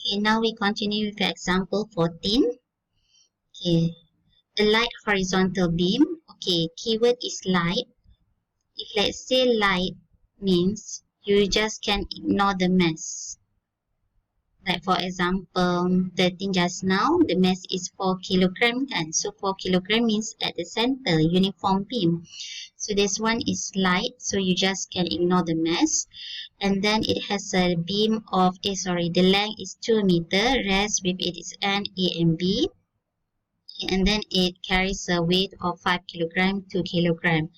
Okay, now we continue with example 14. Okay, a light horizontal beam. Okay, keyword is light. If let's say light means you just can ignore the mass. Like for example, 13 just now, the mass is 4 kilogram kan? So 4 kilogram means at the center, uniform beam. So this one is light, so you just can ignore the mass. And then it has a beam of, the length is 2 meter, rest with its end A and B. And then it carries a weight of 5 kilogram, 2 kilogram.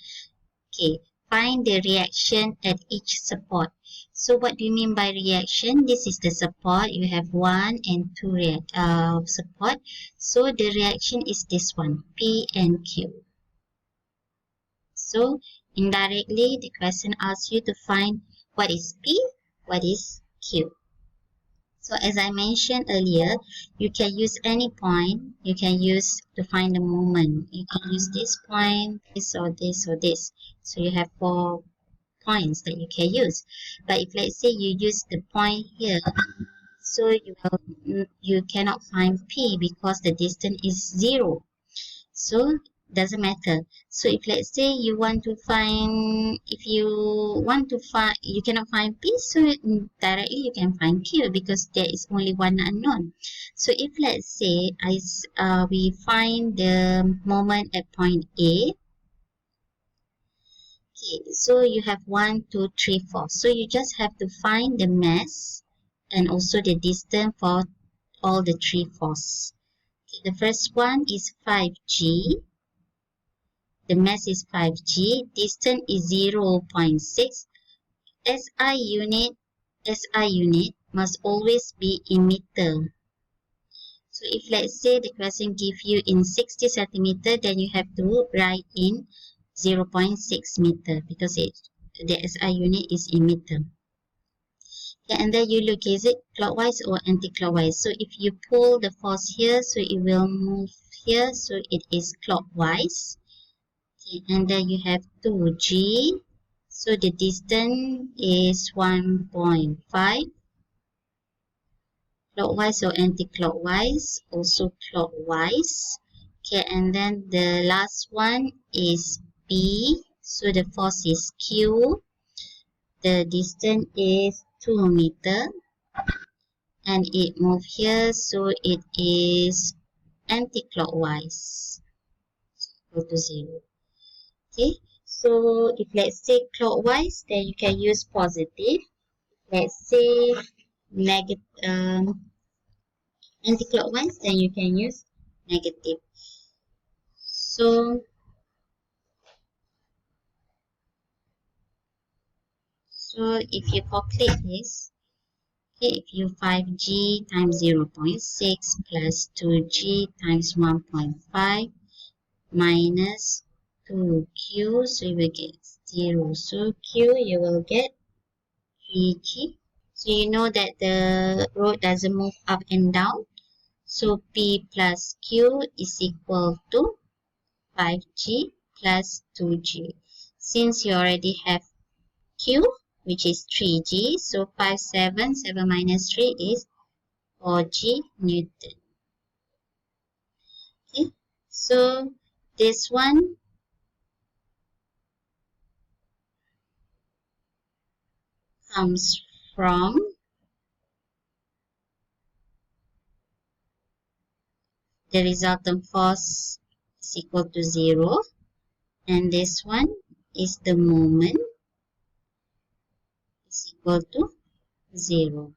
Okay, find the reaction at each support. So what do you mean by reaction? This is the support. You have 1 and 2 support. So the reaction is this one, P and Q. So indirectly, the question asks you to find what is P, what is Q. So as I mentioned earlier, you can use any point. You can use to find the moment. You can use this point, this or this or this. So you have 4 points that you can use. But if let's say you use the point here, so you cannot find P because the distance is 0. So doesn't matter. So if let's say you want to find, you cannot find P, so directly you can find Q because there is only one unknown. So if let's say we find the moment at point A. Okay, so you have 1, 2, 3, 4. So you just have to find the mass and also the distance for all the 3 forces. Okay, the first one is 5G. The mass is 5G. Distance is 0.6. SI unit must always be in meter. So if let's say the question gives you in 60 centimeter, then you have to write in 0.6 meter because the SI unit is in meter. Okay, and then you look, is it clockwise or anti-clockwise? So if you pull the force here, so it will move here, so it is clockwise. Okay, and then you have 2G, so the distance is 1.5. Clockwise or anti-clockwise? Also clockwise. Okay, and then the last one is B, so the force is Q. The distance is 2 meter. And it moves here, so it is anti-clockwise. Equal to 0. Okay, so if let's say clockwise, then you can use positive. Let's say negative, anti-clockwise, then you can use negative. So if you calculate this, okay, if you 5G times 0.6 plus 2G times 1.5 minus 2Q, so you will get 0. So Q, you will get 3G. So you know that the road doesn't move up and down. So P plus Q is equal to 5G plus 2G. Since you already have Q, which is 3G, so 7 minus 3 is 4G Newton. Okay, so this one comes from the resultant force is equal to 0, and this one is the moment is equal to 0.